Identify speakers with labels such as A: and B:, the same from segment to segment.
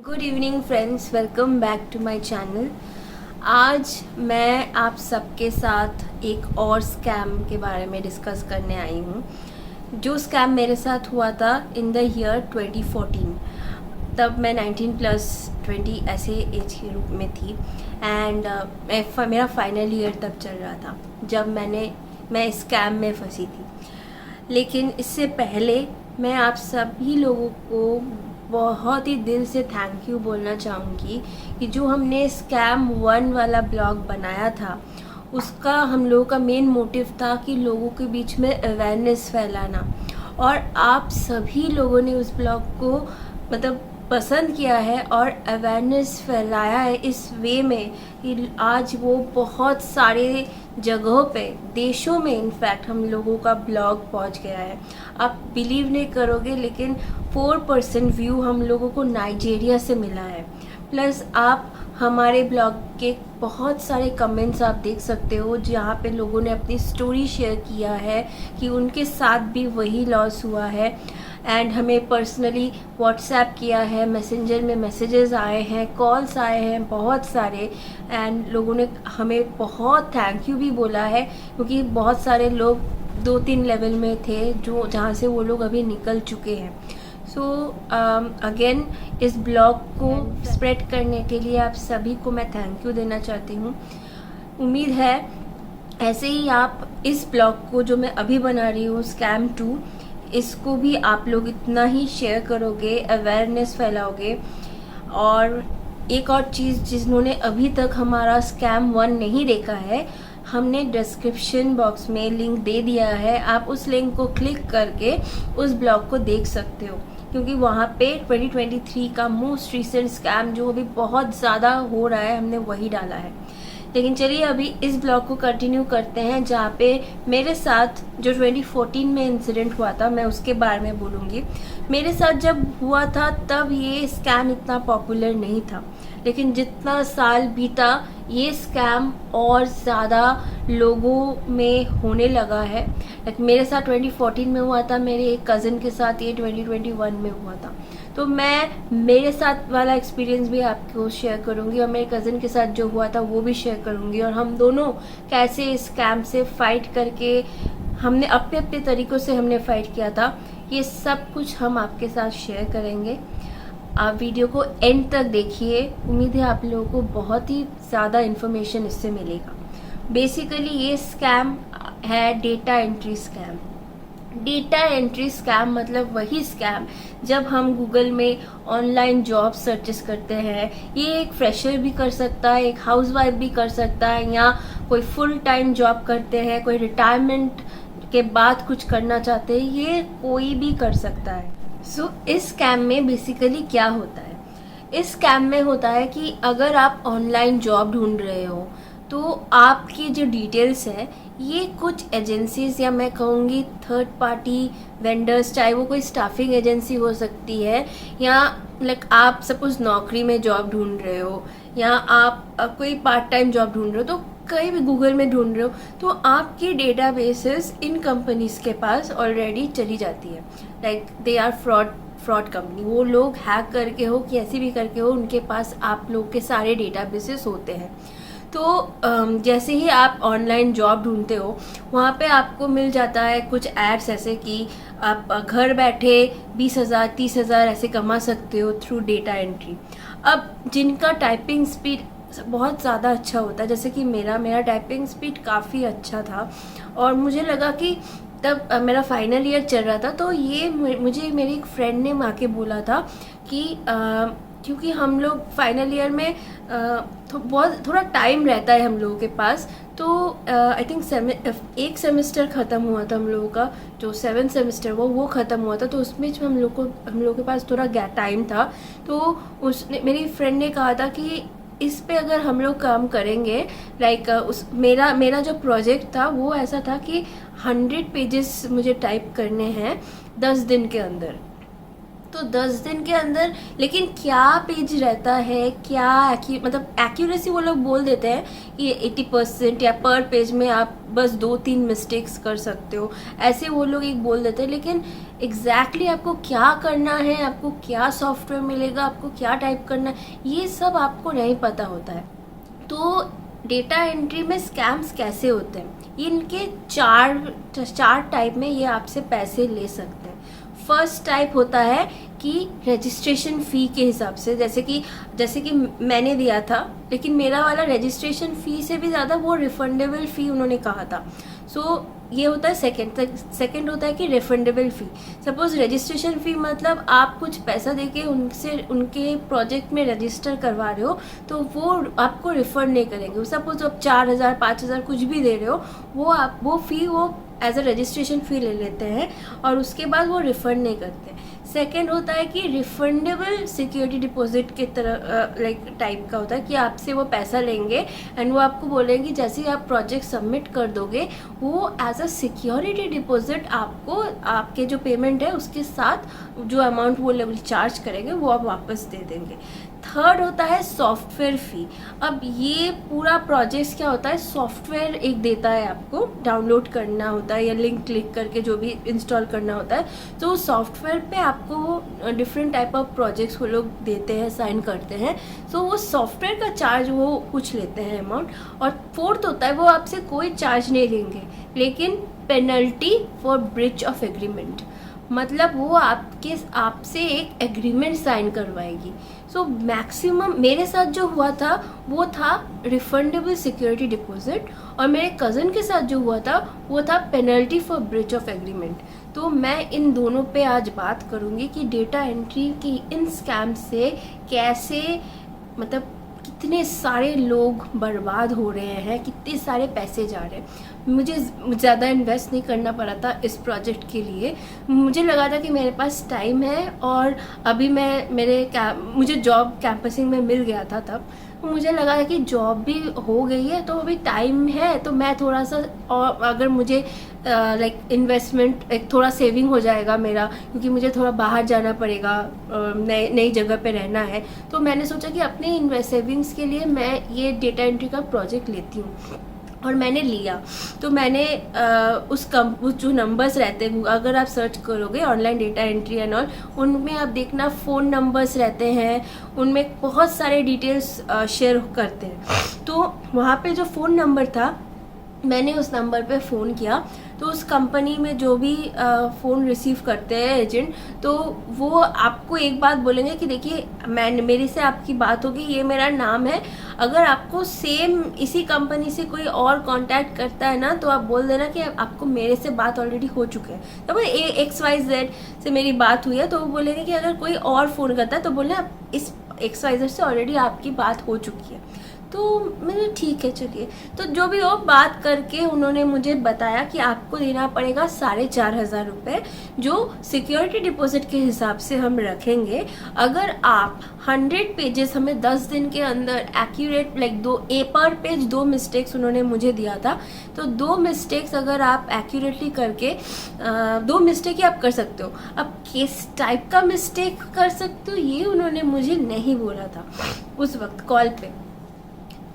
A: Good evening friends, welcome back to my channel. आज मैं आप सबके साथ एक और स्कैम के बारे में डिस्कस करने आई हूँ। जो स्कैम मेरे साथ हुआ था इन द ईयर 2014। तब मैं 19 प्लस 20 ऐसे एज के रूप में थी एंड मेरा फाइनल ईयर तब चल रहा था जब मैं इस स्कैम में फंसी थी। लेकिन इससे पहले मैं आप सभी लोगों को बहुत ही दिल से थैंक यू बोलना चाहूँगी कि जो हमने स्कैम 1 वाला ब्लॉग बनाया था उसका हम लोगों का मेन मोटिव था कि लोगों के बीच में अवेयरनेस फैलाना, और आप सभी लोगों ने उस ब्लॉग को पसंद किया है और अवेयरनेस फैलाया है इस वे में कि आज वो बहुत सारे जगहों पे, देशों में इनफैक्ट हम लोगों का ब्लॉग पहुंच गया है। आप बिलीव नहीं करोगे लेकिन 4% व्यू हम लोगों को नाइजीरिया से मिला है। प्लस आप हमारे ब्लॉग के बहुत सारे कमेंट्स आप देख सकते हो जहाँ पे लोगों ने अपनी स्टोरी शेयर किया है कि उनके साथ भी वही लॉस हुआ है, एंड हमें पर्सनली व्हाट्सएप किया है, मैसेंजर में मैसेजेस आए हैं, कॉल्स आए हैं बहुत सारे, एंड लोगों ने हमें बहुत थैंक यू भी बोला है क्योंकि बहुत सारे लोग 2-3 लेवल में थे जो जहाँ से वो लोग अभी निकल चुके हैं। सो अगेन इस ब्लॉग को स्प्रेड करने के लिए आप सभी को मैं थैंक यू देना चाहती हूँ। उम्मीद है ऐसे ही आप इस ब्लॉग को जो मैं अभी बना रही हूँ स्कैम 2, इसको भी आप लोग इतना ही शेयर करोगे, अवेयरनेस फैलाओगे। और एक और चीज़, जिन्होंने अभी तक हमारा स्कैम 1 नहीं देखा है, हमने डिस्क्रिप्शन बॉक्स में लिंक दे दिया है, आप उस लिंक को क्लिक करके उस ब्लॉग को देख सकते हो क्योंकि वहाँ पे 2023 का मोस्ट रिसेंट स्कैम जो अभी बहुत ज़्यादा हो रहा है हमने वही डाला है। लेकिन चलिए अभी इस ब्लॉग को कंटिन्यू करते हैं जहाँ पे मेरे साथ जो 2014 में इंसिडेंट हुआ था मैं उसके बारे में बोलूँगी। मेरे साथ जब हुआ था तब ये स्कैम इतना पॉपुलर नहीं था, लेकिन जितना साल बीता ये स्कैम और ज़्यादा लोगों में होने लगा है। मेरे साथ 2014 में हुआ था, मेरे एक कज़न के साथ ये 2021 में हुआ था। तो मैं मेरे साथ वाला एक्सपीरियंस भी आपको शेयर करूंगी और मेरे कज़न के साथ जो हुआ था वो भी शेयर करूंगी, और हम दोनों कैसे इस स्कैम से फाइट करके हमने अपने अपने तरीक़ों से हमने फाइट किया था, ये सब कुछ हम आपके साथ शेयर करेंगे। आप वीडियो को एंड तक देखिए, उम्मीद है आप लोगों को बहुत ही ज़्यादा इन्फॉर्मेशन इससे मिलेगा। बेसिकली ये स्कैम है data entry scam. Data entry scam मतलब वही स्कैम जब हम गूगल में ऑनलाइन जॉब सर्चेस करते हैं। ये एक फ्रेशर भी कर सकता है, एक हाउसवाइफ भी कर सकता है, या कोई फुल टाइम जॉब करते हैं, कोई रिटायरमेंट के बाद कुछ करना चाहते हैं, ये कोई भी कर सकता है। सो इस स्कैम में बेसिकली क्या होता है? इस स्कैम में होता है कि अगर आप ऑनलाइन जॉब ढूंढ रहे हो तो आपकी जो डिटेल्स है ये कुछ एजेंसीज, या मैं कहूँगी थर्ड पार्टी वेंडर्स, चाहे वो कोई स्टाफिंग एजेंसी हो सकती है, या आप सपोज नौकरी में जॉब ढूंढ रहे हो, या आप कोई पार्ट टाइम जॉब ढूंढ रहे हो, तो कहीं भी गूगल में ढूंढ रहे हो तो आपकी डेटाबेसेस इन कंपनीज के पास ऑलरेडी चली जाती है। They are fraud company. वो लोग हैक करके हो, कैसे भी करके हो, उनके पास आप लोग के सारे डेटाबेसेस होते हैं। तो जैसे ही आप ऑनलाइन जॉब ढूंढते हो वहाँ पे आपको मिल जाता है कुछ एड्स ऐसे कि आप घर बैठे 20,000 30,000 ऐसे कमा सकते हो थ्रू डेटा एंट्री। अब जिनका टाइपिंग स्पीड बहुत ज़्यादा अच्छा होता है, जैसे कि मेरा टाइपिंग स्पीड काफ़ी अच्छा था, और मुझे लगा कि तब मेरा फाइनल ईयर चल रहा था, तो ये मुझे मेरी एक फ्रेंड ने आके बोला था कि क्योंकि हम लोग फाइनल ईयर में थोड़ा टाइम रहता है हम लोगों के पास, तो आई थिंक एक सेमेस्टर ख़त्म हुआ था हम लोगों का, जो 7th सेमेस्टर वो ख़त्म हुआ था, तो उसमें जो हम लोगों के पास थोड़ा टाइम था। तो उसने, मेरी फ्रेंड ने कहा था कि इस पे अगर हम लोग काम करेंगे, मेरा जो प्रोजेक्ट था वो ऐसा था कि 100 पेजेस मुझे टाइप करने हैं 10 दिन के अंदर। तो 10 दिन के अंदर, लेकिन क्या पेज रहता है, क्या मतलब एक्यूरेसी वो लोग बोल देते हैं कि 80% या पर पेज में आप बस 2-3 मिस्टेक्स कर सकते हो, ऐसे वो लोग एक बोल देते हैं। लेकिन एग्जैक्टली आपको क्या करना है, आपको क्या सॉफ्टवेयर मिलेगा, आपको क्या टाइप करना है, ये सब आपको नहीं पता होता है। तो डेटा एंट्री में स्कैम्स कैसे होते हैं, ये इनके चार टाइप में ये आपसे पैसे ले सकते हैं। फर्स्ट टाइप होता है कि रजिस्ट्रेशन फ़ी के हिसाब से, जैसे कि मैंने दिया था, लेकिन मेरा वाला रजिस्ट्रेशन फ़ी से भी ज़्यादा वो रिफंडेबल फ़ी उन्होंने कहा था। सो ये होता है सेकंड होता है कि रिफंडेबल फ़ी। सपोज़ रजिस्ट्रेशन फ़ी मतलब आप कुछ पैसा देके उनसे उनके प्रोजेक्ट में रजिस्टर करवा रहे हो, तो वो आपको रिफ़ंड नहीं करेंगे। सपोज़ आप 4,000 5,000 कुछ भी दे रहे हो, वो फ़ी वो एज अ रजिस्ट्रेशन फ़ी ले लेते हैं और उसके बाद वो रिफ़ंड नहीं करते। सेकेंड होता है कि रिफंडेबल सिक्योरिटी डिपॉजिट के तरह टाइप का होता है कि आपसे वो पैसा लेंगे एंड वो आपको बोलेंगे जैसे ही आप प्रोजेक्ट सबमिट कर दोगे, वो एज अ सिक्योरिटी डिपॉजिट आपको आपके जो पेमेंट है उसके साथ जो अमाउंट वो लेवल चार्ज करेंगे वो आप वापस दे देंगे। थर्ड होता है सॉफ्टवेयर फ़ी। अब ये पूरा प्रोजेक्ट क्या होता है, सॉफ्टवेयर एक देता है, आपको डाउनलोड करना होता है या लिंक क्लिक करके जो भी इंस्टॉल करना होता है। तो उस सॉफ्टवेयर पे आपको डिफरेंट टाइप ऑफ प्रोजेक्ट्स वो लोग देते हैं, साइन करते हैं। सो वो सॉफ्टवेयर का चार्ज वो कुछ लेते हैं अमाउंट। और फोर्थ होता है वो आपसे कोई चार्ज नहीं लेंगे, लेकिन penalty for breach of agreement, मतलब वो आपसे एक एग्रीमेंट साइन करवाएगी। सो मैक्सिमम मेरे साथ जो हुआ था वो था रिफंडेबल सिक्योरिटी डिपॉजिट, और मेरे कज़न के साथ जो हुआ था वो था penalty for breach of agreement. तो मैं इन दोनों पे आज बात करूँगी कि डेटा एंट्री की इन स्कैम से कैसे, मतलब कितने सारे लोग बर्बाद हो रहे हैं, कितने सारे पैसे जा रहे हैं। मुझे ज़्यादा इन्वेस्ट नहीं करना पड़ा था इस प्रोजेक्ट के लिए। मुझे लगा था कि मेरे पास टाइम है और अभी मुझे जॉब कैंपसिंग में मिल गया था तब, तो मुझे लगा था कि जॉब भी हो गई है तो अभी टाइम है, तो मैं थोड़ा सा और अगर मुझे इन्वेस्टमेंट एक थोड़ा सेविंग हो जाएगा मेरा, क्योंकि मुझे थोड़ा बाहर जाना पड़ेगा, नई जगह पे रहना है। तो मैंने सोचा कि अपने सेविंग्स के लिए मैं ये डेटा एंट्री का प्रोजेक्ट लेती हूँ, और मैंने लिया। तो मैंने उस जो नंबर्स रहते हैं, अगर आप सर्च करोगे online data entry and all, उनमें आप देखना फ़ोन नंबर्स रहते हैं, उनमें बहुत सारे डिटेल्स शेयर करते हैं। तो वहाँ पे जो फ़ोन नंबर था, मैंने उस नंबर पे फ़ोन किया। तो उस कंपनी में जो भी फ़ोन रिसीव करते हैं एजेंट, तो वो आपको एक बात बोलेंगे कि देखिए मेरे से आपकी बात होगी, ये मेरा नाम है, अगर आपको सेम इसी कंपनी से कोई और कांटेक्ट करता है ना, तो आप बोल देना कि आपको मेरे से बात ऑलरेडी हो चुकी है। तो XYZ से मेरी बात हुई है, तो वो बोलेंगे कि अगर कोई और फ़ोन करता है तो बोलना इस XYZ से ऑलरेडी आपकी बात हो चुकी है। तो मैंने ठीक है चलिए, तो जो भी हो बात करके उन्होंने मुझे बताया कि आपको देना पड़ेगा 4,500 रुपये, जो सिक्योरिटी डिपॉजिट के हिसाब से हम रखेंगे। अगर आप 100 पेजेस हमें 10 दिन के अंदर एक्यूरेट पर पेज 2 मिस्टेक्स उन्होंने मुझे दिया था, तो 2 मिस्टेक्स अगर आप एक्यूरेटली करके 2 मिस्टेक ही आप कर सकते हो। अब किस टाइप का मिस्टेक कर सकते हो ये उन्होंने मुझे नहीं बोला था उस वक्त कॉल पे।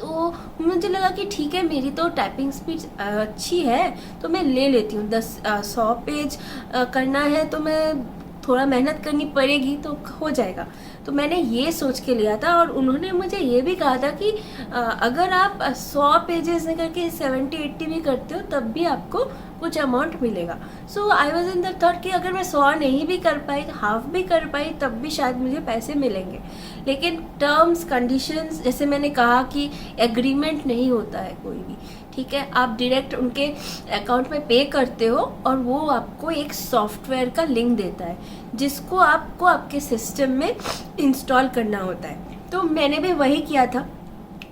A: तो मुझे लगा कि ठीक है, मेरी तो टाइपिंग स्पीड अच्छी है, तो मैं ले लेती हूँ। 100 पेज करना है तो मैं थोड़ा मेहनत करनी पड़ेगी तो हो जाएगा। तो मैंने ये सोच के लिया था, और उन्होंने मुझे ये भी कहा था कि अगर आप 100 पेजेस करके 70-80 भी करते हो तब भी आपको कुछ अमाउंट मिलेगा। So I was in the thought कि अगर मैं 100 नहीं भी कर पाई, हाफ भी कर पाई, तब भी शायद मुझे पैसे मिलेंगे। लेकिन टर्म्स कंडीशंस, जैसे मैंने कहा कि एग्रीमेंट नहीं होता है कोई भी, ठीक है, आप डायरेक्ट उनके अकाउंट में पे करते हो और वो आपको एक सॉफ्टवेयर का लिंक देता है जिसको आपको आपके सिस्टम में इंस्टॉल करना होता है। तो मैंने भी वही किया था।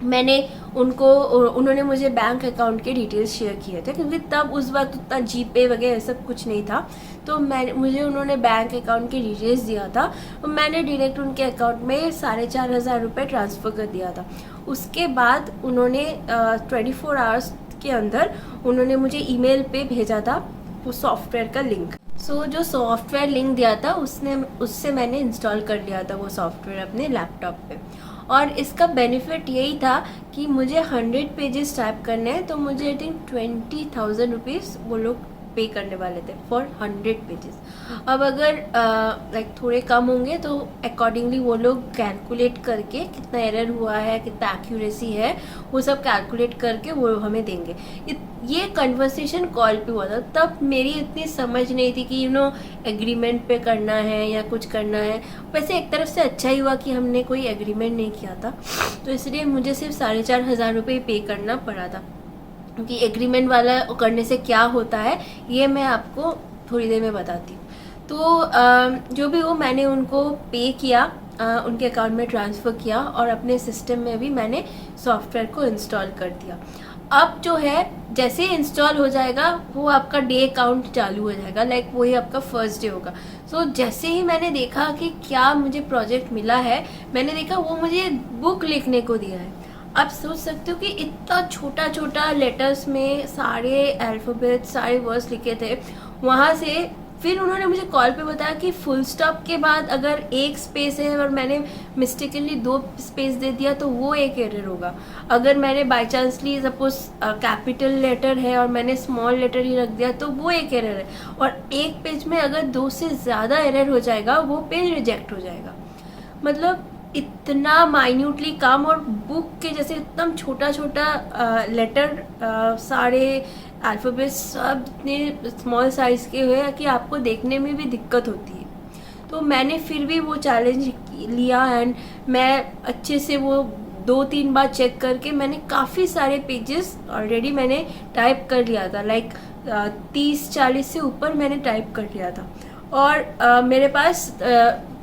A: उन्होंने मुझे बैंक अकाउंट के डिटेल्स शेयर किए थे, क्योंकि तब उस वक्त उतना जीपे वगैरह सब कुछ नहीं था। तो मुझे उन्होंने बैंक अकाउंट के डिटेल्स दिया था, और मैंने डायरेक्ट उनके अकाउंट में 4,500 रुपये ट्रांसफ़र कर दिया था। उसके बाद उन्होंने 24 आवर्स के अंदर उन्होंने मुझे ईमेल पे भेजा था वो सॉफ्टवेयर का लिंक। जो सॉफ्टवेयर लिंक दिया था उससे मैंने इंस्टॉल कर लिया था वो सॉफ्टवेयर अपने लैपटॉप पे। और इसका बेनिफिट यही था कि मुझे 100 पेजेस टाइप करने हैं, तो मुझे आई थिंक 20,000 रुपीज़ वो लोग पे करने वाले थे फॉर 100 पेजेस। अब अगर लाइक थोड़े कम होंगे तो अकॉर्डिंगली वो लोग कैलकुलेट करके कितना एरर हुआ है, कितना एक्यूरेसी है, वो सब कैलकुलेट करके वो हमें देंगे। ये कन्वर्सेशन कॉल पे हुआ था, तब मेरी इतनी समझ नहीं थी कि एग्रीमेंट पे करना है या कुछ करना है। वैसे एक तरफ से अच्छा ही हुआ कि हमने कोई एग्रीमेंट नहीं किया था, तो इसलिए मुझे सिर्फ 4,500 रुपये पे करना पड़ा था। क्योंकि एग्रीमेंट वाला करने से क्या होता है ये मैं आपको थोड़ी देर में बताती हूँ। तो जो भी हो, मैंने उनको पे किया, उनके अकाउंट में ट्रांसफ़र किया और अपने सिस्टम में भी मैंने सॉफ्टवेयर को इंस्टॉल कर दिया। अब जो है जैसे ही इंस्टॉल हो जाएगा वो आपका डे काउंट चालू हो जाएगा, लाइक वही आपका फर्स्ट डे होगा। जैसे ही मैंने देखा कि क्या मुझे प्रोजेक्ट मिला है, मैंने देखा वो मुझे बुक लिखने को दिया है। आप सोच सकते हो कि इतना छोटा छोटा लेटर्स में सारे अल्फ़ाबेट, सारे वर्ड्स लिखे थे। वहाँ से फिर उन्होंने मुझे कॉल पे बताया कि फुल स्टॉप के बाद अगर एक स्पेस है और मैंने मिस्टेकनली 2 स्पेस दे दिया तो वो एक एरर होगा। अगर मैंने बाई चांसली सपोज कैपिटल लेटर है और मैंने स्मॉल लेटर ही रख दिया तो वो एक एरर है। और एक पेज में अगर 2 से ज़्यादा एरर हो जाएगा वो पेज रिजेक्ट हो जाएगा। मतलब इतना माइन्यूटली काम, और बुक के जैसे एकदम छोटा छोटा लेटर, सारे अल्फ़ाबेट्स सब इतने स्मॉल साइज़ के हुए कि आपको देखने में भी दिक्कत होती है। तो मैंने फिर भी वो चैलेंज लिया एंड मैं अच्छे से वो 2-3 बार चेक करके मैंने काफ़ी सारे पेजेस ऑलरेडी मैंने टाइप कर लिया था। लाइक 30-40 से ऊपर मैंने टाइप कर लिया था। और मेरे पास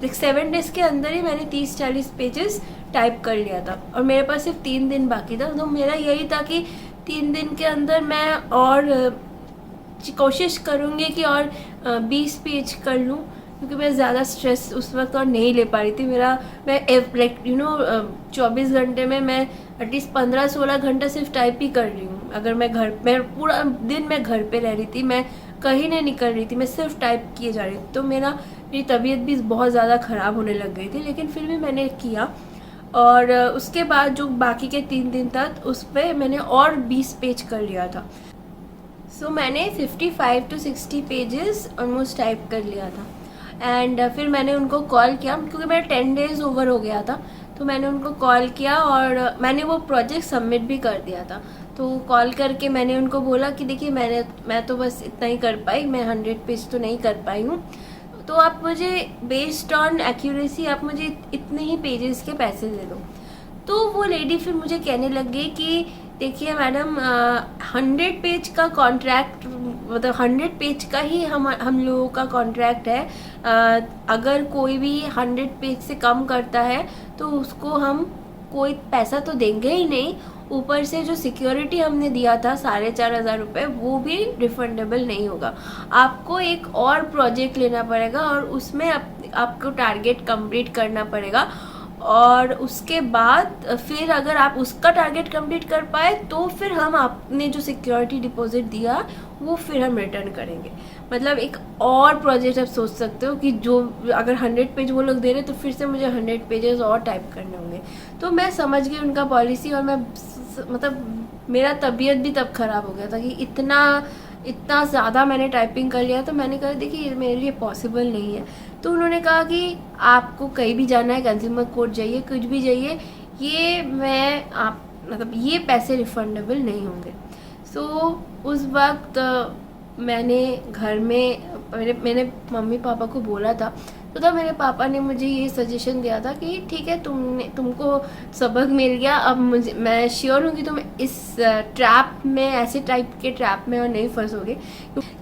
A: 7 डेज़ के अंदर ही मैंने 30-40 पेजेस टाइप कर लिया था और मेरे पास सिर्फ 3 दिन बाकी था। तो मेरा यही था कि 3 दिन के अंदर मैं और कोशिश करूँगी कि और 20 पेज कर लूँ, क्योंकि मैं ज़्यादा स्ट्रेस उस वक्त और नहीं ले पा रही थी। मैं लाइक 24 घंटे में मैं एटलीस्ट 15-16 घंटा सिर्फ टाइप ही कर रही हूँ। अगर मैं पूरा दिन मैं घर पे रह रही थी, मैं कहीं नहीं निकल रही थी, मैं सिर्फ टाइप किए जा रही थी। तो मेरी तबीयत भी बहुत ज़्यादा ख़राब होने लग गई थी, लेकिन फिर भी मैंने किया। और उसके बाद जो बाकी के 3 दिन तक उस पर मैंने और 20 पेज कर लिया था। मैंने 55 to 60 पेजेस ऑलमोस्ट टाइप कर लिया था। एंड फिर मैंने उनको कॉल किया, क्योंकि मेरा 10 डेज़ ओवर हो गया था। तो मैंने उनको कॉल किया और मैंने वो प्रोजेक्ट सबमिट भी कर दिया था। तो कॉल करके मैंने उनको बोला कि देखिए मैं तो बस इतना ही कर पाई, मैं 100 पेज तो नहीं कर पाई हूँ, तो आप मुझे बेस्ड ऑन एक्यूरेसी आप मुझे इतने ही पेजेस के पैसे दे दो। तो वो लेडी फिर मुझे कहने लग गई कि देखिए मैडम, 100 पेज का कॉन्ट्रैक्ट, मतलब 100 पेज का ही हम लोगों का कॉन्ट्रैक्ट है। अगर कोई भी 100 पेज से कम करता है तो उसको हम कोई पैसा तो देंगे ही नहीं, ऊपर से जो सिक्योरिटी हमने दिया था 4,500 रुपये वो भी रिफंडेबल नहीं होगा। आपको एक और प्रोजेक्ट लेना पड़ेगा और उसमें आपको टारगेट कंप्लीट करना पड़ेगा। और उसके बाद फिर अगर आप उसका टारगेट कंप्लीट कर पाए तो फिर हम आपने जो सिक्योरिटी डिपॉजिट दिया वो फिर हम रिटर्न करेंगे। मतलब एक और प्रोजेक्ट आप सोच सकते हो कि जो अगर 100 पेज वो लोग दे रहे तो फिर से मुझे 100 पेजेस और टाइप करने होंगे। तो मैं समझ गई उनका पॉलिसी, और मैं मतलब मेरा तबीयत भी तब ख़राब हो गया था कि इतना ज़्यादा मैंने टाइपिंग कर लिया। तो मैंने कहा देखिए मेरे लिए पॉसिबल नहीं है। तो उन्होंने कहा कि आपको कहीं भी जाना है, कंज्यूमर कोर्ट जाइए, कुछ भी जाइए, मतलब ये पैसे रिफंडेबल नहीं होंगे। उस वक्त मैंने घर में मैंने मम्मी पापा को बोला था। तो तब मेरे पापा ने मुझे ये सजेशन दिया था कि ठीक है, तुमको सबक मिल गया, अब मैं श्योर हूँ कि तुम इस ट्रैप में, ऐसे टाइप के ट्रैप में और नहीं फंसोगे।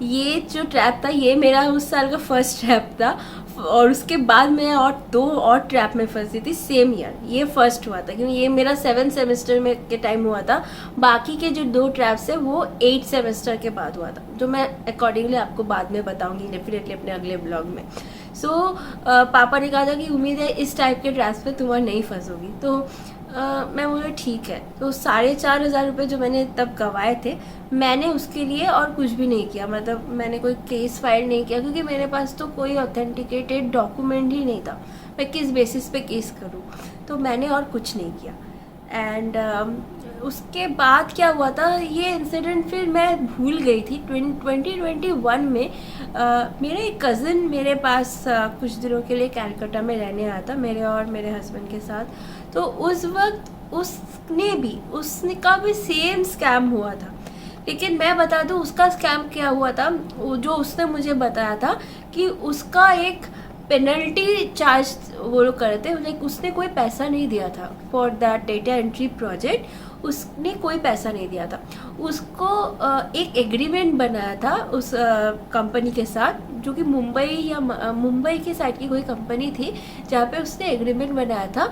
A: ये जो ट्रैप था ये मेरा उस साल का फर्स्ट ट्रैप था, और उसके बाद मैं और 2 और ट्रैप में फंसी थी सेम ईयर। ये फर्स्ट हुआ था क्योंकि ये मेरा 7 सेमेस्टर में के टाइम हुआ था। बाकी के जो 2 ट्रैप्स है वो 8 सेमेस्टर के बाद हुआ था, जो मैं अकॉर्डिंगली आपको बाद में बताऊंगी डेफिनेटली अपने अगले ब्लॉग में। पापा ने कहा था कि उम्मीद है इस टाइप के ट्रैप्स पे तुम नहीं फंसोगी। तो मैं बोला ठीक है। तो 4,500 रुपये जो मैंने तब गंवाए थे, मैंने उसके लिए और कुछ भी नहीं किया, मतलब मैंने कोई केस फाइल नहीं किया, क्योंकि मेरे पास तो कोई ऑथेंटिकेटेड डॉक्यूमेंट ही नहीं था। मैं किस बेसिस पे केस करूं, तो मैंने और कुछ नहीं किया। एंड उसके बाद क्या हुआ था, ये इंसिडेंट फिर मैं भूल गई थी। 2021 में मेरा एक कज़न मेरे पास कुछ दिनों के लिए कैलकाटा में रहने आया था, मेरे और मेरे हस्बैंड के साथ। तो उस वक्त उसने का भी सेम स्कैम हुआ था। लेकिन मैं बता दूं उसका स्कैम क्या हुआ था, जो उसने मुझे बताया था कि उसका एक पेनल्टी चार्ज वो लोग कर रहे थे, लाइक उसने कोई पैसा नहीं दिया था for that data entry project. उसने कोई पैसा नहीं दिया था। उसको एक एग्रीमेंट बनाया था उस कंपनी के साथ, जो कि मुंबई की साइड की कोई कंपनी थी, जहाँ पे उसने एग्रीमेंट बनाया था।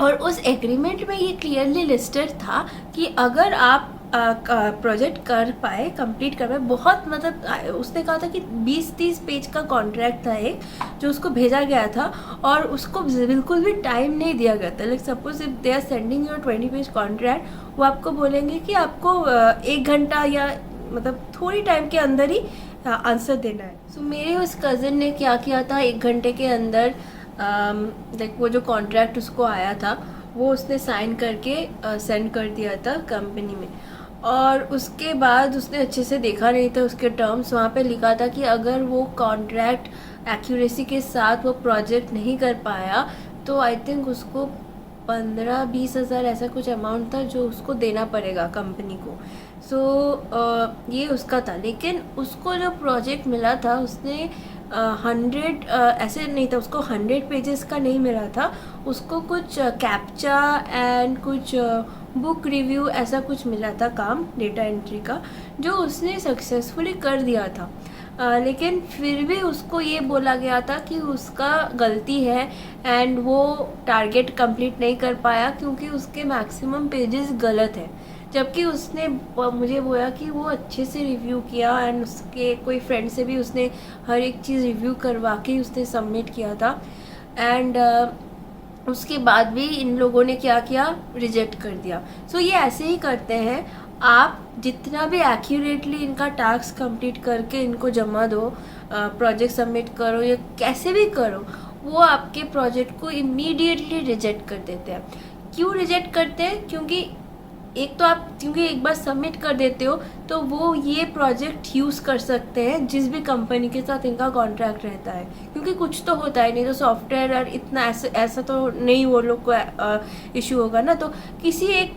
A: और उस एग्रीमेंट में ये क्लियरली लिस्टेड था कि अगर आप प्रोजेक्ट कर पाए, कंप्लीट कर पाए, बहुत मतलब उसने कहा था कि 20-30 पेज का कॉन्ट्रैक्ट था एक, जो उसको भेजा गया था और उसको बिल्कुल भी टाइम नहीं दिया गया था। Like suppose if they are sending your 20 page contract, वो आपको बोलेंगे कि आपको 1 घंटा या मतलब थोड़ी टाइम के अंदर ही आंसर देना है। सो मेरे उस कज़न ने क्या किया था, 1 घंटे के अंदर लाइक वो जो कॉन्ट्रैक्ट उसको आया था वो उसने साइन करके सेंड कर दिया था कंपनी में। और उसके बाद उसने अच्छे से देखा नहीं था उसके टर्म्स, वहाँ पे लिखा था कि अगर वो कॉन्ट्रैक्ट एक्यूरेसी के साथ वो प्रोजेक्ट नहीं कर पाया तो आई थिंक उसको 15-20 हज़ार ऐसा कुछ अमाउंट था जो उसको देना पड़ेगा कंपनी को। सो ये उसका था। लेकिन उसको जो प्रोजेक्ट मिला था उसने 100 ऐसे नहीं था, उसको 100 पेजेस का नहीं मिला था, उसको कुछ कैप्चा एंड कुछ बुक रिव्यू ऐसा कुछ मिला था काम डेटा एंट्री का, जो उसने सक्सेसफुली कर दिया था। लेकिन फिर भी उसको ये बोला गया था कि उसका गलती है एंड वो टारगेट कंप्लीट नहीं कर पाया क्योंकि उसके मैक्सिमम पेजेस गलत है। जबकि उसने मुझे बोला कि वो अच्छे से रिव्यू किया एंड उसके कोई फ्रेंड से भी उसने हर एक चीज़ रिव्यू करवा के उसने सबमिट किया था। एंड उसके बाद भी इन लोगों ने क्या किया, रिजेक्ट कर दिया। सो ये ऐसे ही करते हैं, आप जितना भी एक्यूरेटली इनका टास्क कंप्लीट करके इनको जमा दो, प्रोजेक्ट सबमिट करो या कैसे भी करो, वो आपके प्रोजेक्ट को इमीडिएटली रिजेक्ट कर देते हैं। क्यों रिजेक्ट करते हैं? क्योंकि एक तो आप क्योंकि एक बार सबमिट कर देते हो तो वो ये प्रोजेक्ट यूज़ कर सकते हैं जिस भी कंपनी के साथ इनका कॉन्ट्रैक्ट रहता है, क्योंकि कुछ तो होता है, नहीं तो सॉफ्टवेयर और इतना ऐसा तो नहीं वो लोग को इशू होगा ना। तो किसी एक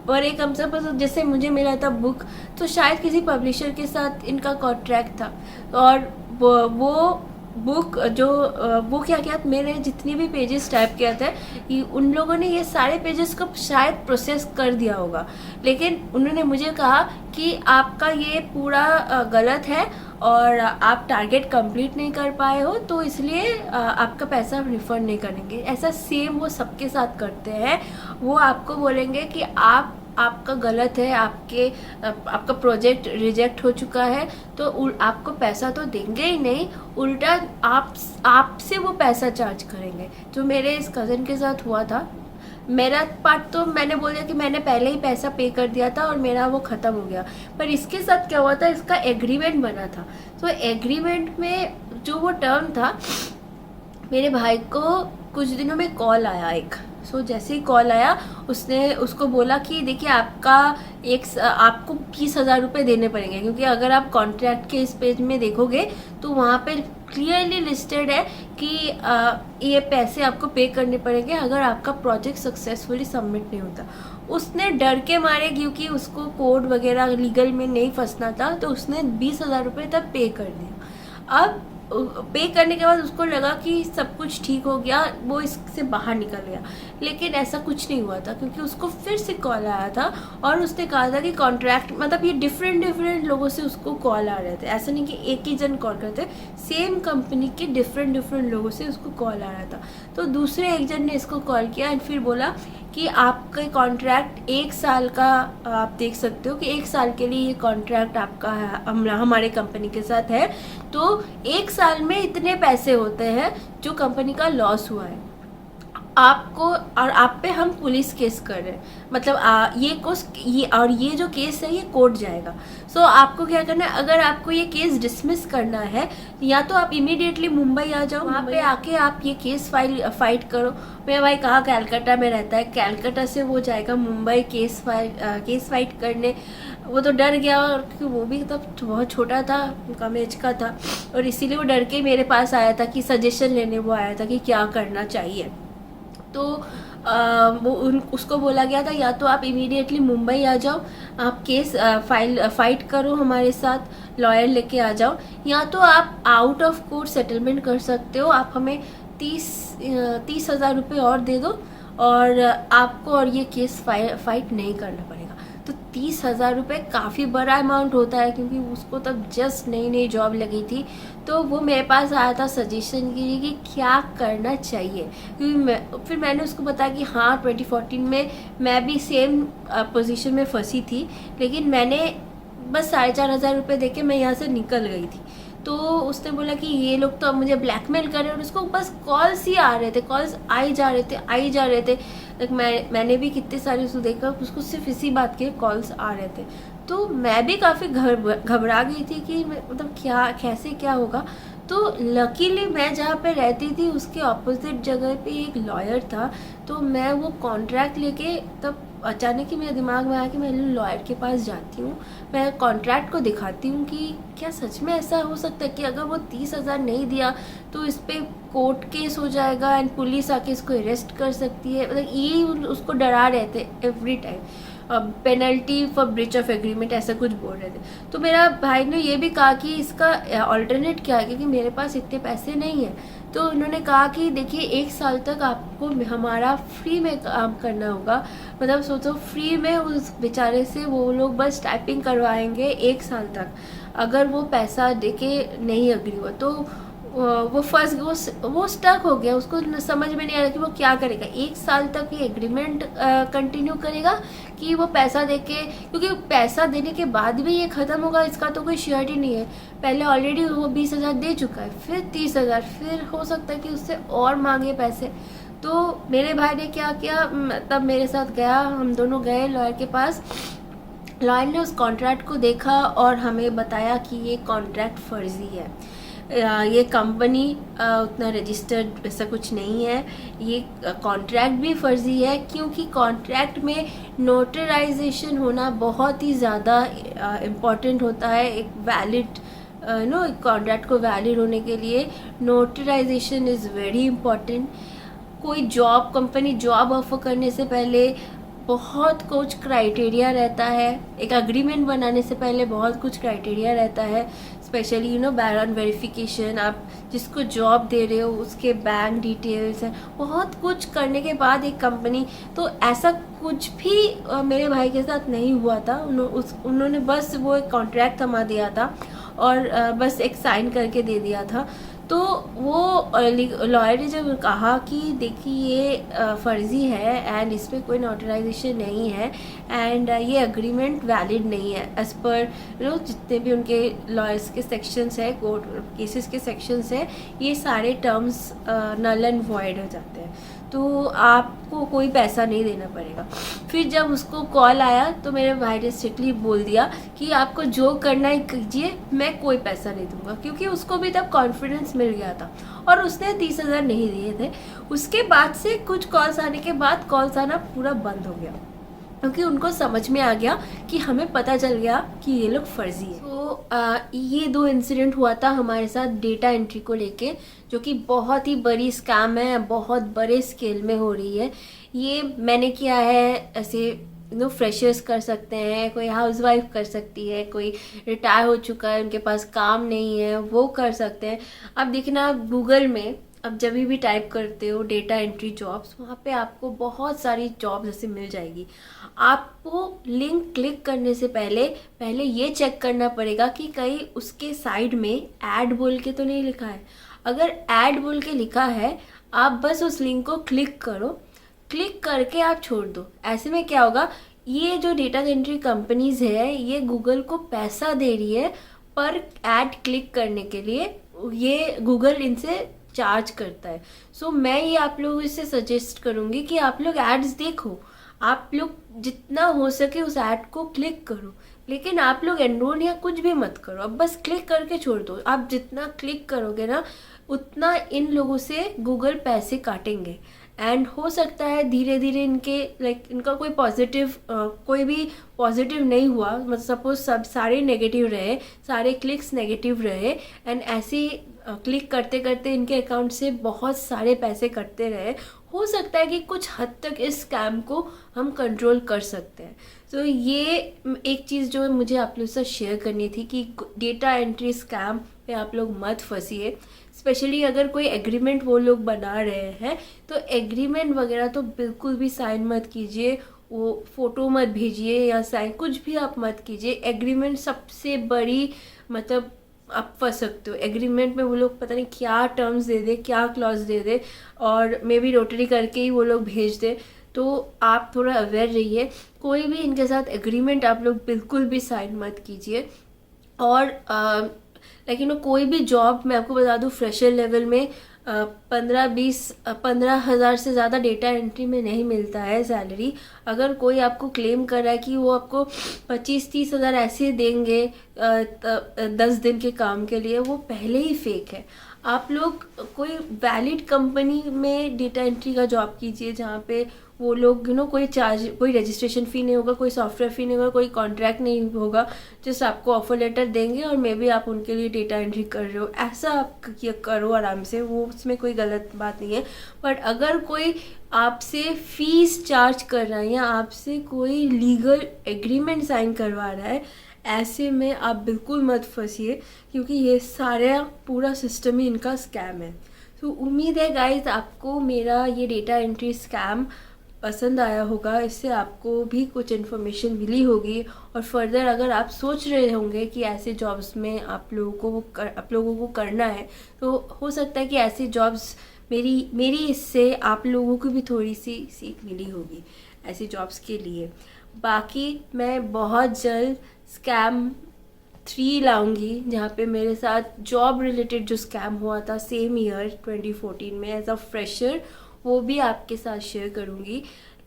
A: बड़े कंपनी, जैसे मुझे मिला था बुक, तो शायद किसी पब्लिशर के साथ इनका कॉन्ट्रैक्ट था और वो बुक जो वो क्या किया, मैंने जितनी भी पेजेस टाइप किया था उन लोगों ने ये सारे पेजेस को शायद प्रोसेस कर दिया होगा, लेकिन उन्होंने मुझे कहा कि आपका ये पूरा गलत है और आप टारगेट कंप्लीट नहीं कर पाए हो, तो इसलिए आपका पैसा रिफंड नहीं करेंगे। ऐसा सेम वो सबके साथ करते हैं। वो आपको बोलेंगे कि आपका गलत है, आपका प्रोजेक्ट रिजेक्ट हो चुका है, तो आपको पैसा तो देंगे ही नहीं, उल्टा आपसे वो पैसा चार्ज करेंगे। जो मेरे इस कज़न के साथ हुआ था, मेरा पार्ट तो मैंने बोल दिया कि मैंने पहले ही पैसा पे कर दिया था और मेरा वो ख़त्म हो गया। पर इसके साथ क्या हुआ था, इसका एग्रीमेंट बना था। तो एग्रीमेंट में जो वो टर्म था, मेरे भाई को कुछ दिनों में कॉल आया एक। जैसे ही कॉल आया उसने उसको बोला कि देखिए आपको 20,000 रुपये देने पड़ेंगे, क्योंकि अगर आप कॉन्ट्रैक्ट के इस पेज में देखोगे तो वहाँ पे क्लियरली लिस्टेड है कि ये पैसे आपको पे करने पड़ेंगे अगर आपका प्रोजेक्ट सक्सेसफुली सबमिट नहीं होता। उसने डर के मारे, क्योंकि उसको कोड वगैरह लीगल में नहीं फंसना था, तो उसने 20,000 रुपये तक पे कर दिया। अब पे करने के बाद उसको लगा कि सब कुछ ठीक हो गया, वो इससे बाहर निकल गया, लेकिन ऐसा कुछ नहीं हुआ था, क्योंकि उसको फिर से कॉल आया था और उसने कहा था कि कॉन्ट्रैक्ट, मतलब ये डिफरेंट लोगों से उसको कॉल आ रहे थे, ऐसा नहीं कि एक ही जन कॉल करते, सेम कंपनी के डिफरेंट लोगों से उसको कॉल आ रहा था। तो दूसरे एक जन ने इसको कॉल किया एंड फिर बोला कि आपका कॉन्ट्रैक्ट 1 साल का, आप देख सकते हो कि 1 साल के लिए ये कॉन्ट्रैक्ट आपका हमारे कंपनी के साथ है, तो 1 साल में इतने पैसे होते हैं जो कंपनी का लॉस हुआ है। आपको और आप पे हम पुलिस केस कर रहे हैं, मतलब ये जो केस है ये कोर्ट जाएगा। सो आपको क्या करना है, अगर आपको ये केस डिसमिस करना है या तो आप इमीडिएटली मुंबई आ जाओ, वहाँ पे आके आप ये केस फाइट करो। मेरा भाई कहाँ कलकत्ता में रहता है, कलकत्ता से वो जाएगा मुंबई केस फाइट करने। वो तो डर गया, और क्योंकि वो भी तब बहुत छोटा था, कम एज का था, और इसीलिए वो डर के मेरे पास आया था कि सजेशन लेने वो आया था कि क्या करना चाहिए। तो उसको बोला गया था या तो आप इमीडिएटली मुंबई आ जाओ, आप केस फाइट करो हमारे साथ, लॉयर लेके आ जाओ, या तो आप आउट ऑफ कोर्ट सेटलमेंट कर सकते हो। आप हमें 30,000 रुपये और दे दो और आपको और ये केस फाइट नहीं करना पड़ेगा। तो 30,000 रुपये काफ़ी बड़ा अमाउंट होता है, क्योंकि उसको तब जस्ट नई नई जॉब लगी थी। तो वो मेरे पास आया था सजेशन के लिए कि क्या करना चाहिए, क्योंकि फिर मैंने उसको बताया कि हाँ 2014 में मैं भी सेम पोजीशन में फंसी थी, लेकिन मैंने बस 4,500 रुपये दे के मैं यहाँ से निकल गई थी। तो उसने बोला कि ये लोग तो अब मुझे ब्लैकमेल कर रहे हैं, और उसको बस कॉल्स ही आ रहे थे, कॉल्स आई जा रहे थे। मैंने भी कितने सारे उसको देखा, उसको सिर्फ इसी बात के कॉल्स आ रहे थे। तो मैं भी काफ़ी घबरा गई थी कि मतलब कैसे क्या होगा। तो लकीली मैं जहाँ पे रहती थी उसके ऑपोजिट जगह पे एक लॉयर था। तो मैं वो कॉन्ट्रैक्ट लेके, तब अचानक ही मेरे दिमाग में आया कि मैं लॉयर के पास जाती हूँ, मैं कॉन्ट्रैक्ट को दिखाती हूँ कि क्या सच में ऐसा हो सकता है कि अगर वो 30,000 नहीं दिया तो इस पर कोर्ट केस हो जाएगा एंड पुलिस आके इसको अरेस्ट कर सकती है। मतलब ये उसको डरा रहे थे every time, penalty for breach of agreement ऐसा कुछ बोल रहे थे। तो मेरा भाई ने ये भी कहा कि इसका अल्टरनेट क्या है, क्योंकि मेरे पास इतने पैसे नहीं हैं। तो उन्होंने कहा कि देखिए 1 साल तक आपको हमारा फ्री में काम करना होगा। मतलब सोचो, फ्री में उस बेचारे से वो लोग बस टाइपिंग करवाएंगे 1 साल तक। अगर वो पैसा देके नहीं अग्री हुआ तो वो स्टक हो गया, उसको समझ में नहीं आ रहा कि वो क्या करेगा। 1 साल तक ये एग्रीमेंट कंटिन्यू करेगा कि वो पैसा देके, क्योंकि पैसा देने के बाद भी ये ख़त्म होगा इसका तो कोई श्योरिटी नहीं है। पहले ऑलरेडी वो 20,000 दे चुका है, फिर 30,000, फिर हो सकता है कि उससे और मांगे पैसे। तो मेरे भाई ने क्या किया, तब मेरे साथ गया, हम दोनों गए लॉयर के पास। लॉयर ने उस कॉन्ट्रैक्ट को देखा और हमें बताया कि ये कॉन्ट्रैक्ट फर्जी है, ये कंपनी उतना रजिस्टर्ड ऐसा कुछ नहीं है, ये कॉन्ट्रैक्ट भी फर्जी है, क्योंकि कॉन्ट्रैक्ट में नोटराइजेशन होना बहुत ही ज़्यादा इम्पॉर्टेंट होता है। एक वैलिड कॉन्ट्रैक्ट को वैलिड होने के लिए नोटराइजेशन इज़ वेरी इम्पॉर्टेंट। कोई कंपनी जॉब ऑफर करने से पहले बहुत कुछ क्राइटेरिया रहता है, एक अग्रीमेंट बनाने से पहले बहुत कुछ क्राइटेरिया रहता है, स्पेशली बैकग्राउंड वेरिफिकेशन, आप जिसको जॉब दे रहे हो उसके बैंक डिटेल्स हैं, बहुत कुछ करने के बाद एक कंपनी। तो ऐसा कुछ भी मेरे भाई के साथ नहीं हुआ था। उन्होंने बस वो एक कॉन्ट्रैक्ट थमा दिया था और बस एक साइन करके दे दिया था। तो वो लॉयर ने जब कहा कि देखिए ये फ़र्ज़ी है एंड इस पर कोई नोटराइजेशन नहीं है एंड ये अग्रीमेंट वैलिड नहीं है एज़ पर जितने भी उनके लॉयर्स के सेक्शंस है, कोर्ट केसेस के सेक्शंस है, ये सारे टर्म्स नल एंड वॉइड हो जाते हैं, तो आपको कोई पैसा नहीं देना पड़ेगा। फिर जब उसको कॉल आया तो मेरे भाई ने स्ट्रिक्टली बोल दिया कि आपको जो करना है कीजिए, मैं कोई पैसा नहीं दूंगा, क्योंकि उसको भी तब कॉन्फिडेंस मिल गया था और उसने 30,000 नहीं दिए थे। उसके बाद से कुछ कॉल्स आने के बाद कॉल्स आना पूरा बंद हो गया, क्योंकि उनको समझ में आ गया कि हमें पता चल गया कि ये लोग फर्जी है। तो ये 2 इंसिडेंट हुआ था हमारे साथ डेटा एंट्री को लेके, जो कि बहुत ही बड़ी स्कैम है, बहुत बड़े स्केल में हो रही है। ये मैंने किया है, ऐसे फ्रेशर्स कर सकते हैं, कोई हाउसवाइफ कर सकती है, कोई रिटायर हो चुका है उनके पास काम नहीं है वो कर सकते हैं। अब देखना गूगल में अब जब भी टाइप करते हो डेटा एंट्री जॉब्स, वहाँ पे आपको बहुत सारी जॉब्स ऐसे मिल जाएगी। आपको लिंक क्लिक करने से पहले ये चेक करना पड़ेगा कि कहीं उसके साइड में ऐड बोल के तो नहीं लिखा है। अगर ऐड बोल के लिखा है, आप बस उस लिंक को क्लिक करो, क्लिक करके आप छोड़ दो। ऐसे में क्या होगा, ये जो डेटा एंट्री कंपनीज है ये गूगल को पैसा दे रही है पर ऐड क्लिक करने के लिए, ये गूगल इनसे चार्ज करता है। सो मैं ये आप लोगों से सजेस्ट करूँगी कि आप लोग एड्स देखो, आप लोग जितना हो सके उस ऐड को क्लिक करो, लेकिन आप लोग एनरोल या कुछ भी मत करो, अब बस क्लिक करके छोड़ दो। आप जितना क्लिक करोगे ना उतना इन लोगों से गूगल पैसे काटेंगे। एंड हो सकता है धीरे धीरे इनका कोई पॉजिटिव कोई भी पॉजिटिव नहीं हुआ, मतलब सपोज सब सारे नेगेटिव रहे, सारे क्लिक्स नेगेटिव रहे, एंड ऐसे क्लिक करते करते इनके अकाउंट से बहुत सारे पैसे कटते रहे, हो सकता है कि कुछ हद तक इस स्कैम को हम कंट्रोल कर सकते हैं। तो ये एक चीज़ जो मुझे आप लोग से शेयर करनी थी कि डेटा एंट्री स्कैम पे आप लोग मत फंसिए। स्पेशली अगर कोई एग्रीमेंट वो लोग बना रहे हैं तो एग्रीमेंट वगैरह तो बिल्कुल भी साइन मत कीजिए, वो फ़ोटो मत भेजिए या साइन कुछ भी आप मत कीजिए। एग्रीमेंट सबसे बड़ी मतलब आप फंस सकते हो एग्रीमेंट में। वो लोग पता नहीं क्या टर्म्स दे दे, क्या क्लॉज दे दे, और मे बी नोटरी करके ही वो लोग भेज दे। तो आप थोड़ा अवेयर रहिए, कोई भी इनके साथ एग्रीमेंट आप लोग बिल्कुल भी साइन मत कीजिए। और लेकिन कोई भी जॉब मैं आपको बता दूँ फ्रेशर लेवल में 15,000 से ज़्यादा डेटा एंट्री में नहीं मिलता है सैलरी। अगर कोई आपको क्लेम कर रहा है कि वो आपको 25-30 हज़ार ऐसे देंगे 10 दिन के काम के लिए, वो पहले ही फेक है। आप लोग कोई वैलिड कंपनी में डेटा एंट्री का जॉब कीजिए जहाँ पे वो लोग कोई चार्ज, कोई रजिस्ट्रेशन फ़ी नहीं होगा, कोई सॉफ्टवेयर फ़ी नहीं होगा, कोई कॉन्ट्रैक्ट नहीं होगा, जस्ट आपको ऑफर लेटर देंगे और मे बी आप उनके लिए डेटा एंट्री कर रहे हो, ऐसा आप करो आराम से, वो उसमें कोई गलत बात नहीं है। बट अगर कोई आपसे फ़ीस चार्ज कर रहा है या आपसे कोई लीगल एग्रीमेंट साइन करवा रहा है, ऐसे में आप बिल्कुल मत फंसिए, क्योंकि ये सारा पूरा सिस्टम ही इनका स्कैम है। तो उम्मीद है गाइस आपको मेरा ये डेटा एंट्री स्कैम पसंद आया होगा, इससे आपको भी कुछ इन्फॉर्मेशन मिली होगी। और फर्दर अगर आप सोच रहे होंगे कि ऐसे जॉब्स में आप लोगों को करना है, तो हो सकता है कि ऐसे जॉब्स मेरी इससे आप लोगों को भी थोड़ी सी सीख मिली होगी ऐसी जॉब्स के लिए। बाकी मैं बहुत जल्द स्कैम 3 लाऊंगी, जहाँ पे मेरे साथ जॉब रिलेटेड जो स्कैम हुआ था सेम ईयर 2014 में एज अ फ्रेशर, वो भी आपके साथ शेयर करूँगी।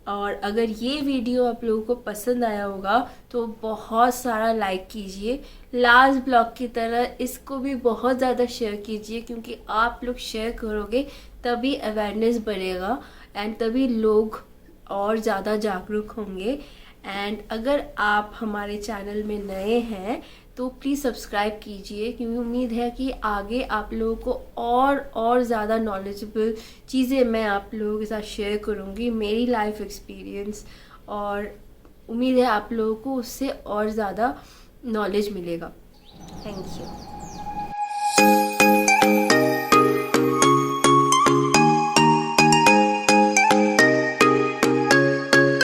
A: और अगर ये वीडियो आप लोगों को पसंद आया होगा तो बहुत सारा लाइक कीजिए, लास्ट ब्लॉग की तरह इसको भी बहुत ज़्यादा शेयर कीजिए, क्योंकि आप लोग शेयर करोगे तभी अवेयरनेस बढ़ेगा एंड तभी लोग और ज़्यादा जागरूक होंगे। एंड अगर आप हमारे चैनल में नए हैं तो प्लीज़ सब्सक्राइब कीजिए, क्योंकि उम्मीद है कि आगे आप लोगों को और ज़्यादा नॉलेजेबल चीज़ें मैं आप लोगों के साथ शेयर करूँगी, मेरी लाइफ एक्सपीरियंस, और उम्मीद है आप लोगों को उससे और ज़्यादा नॉलेज मिलेगा। Thank you.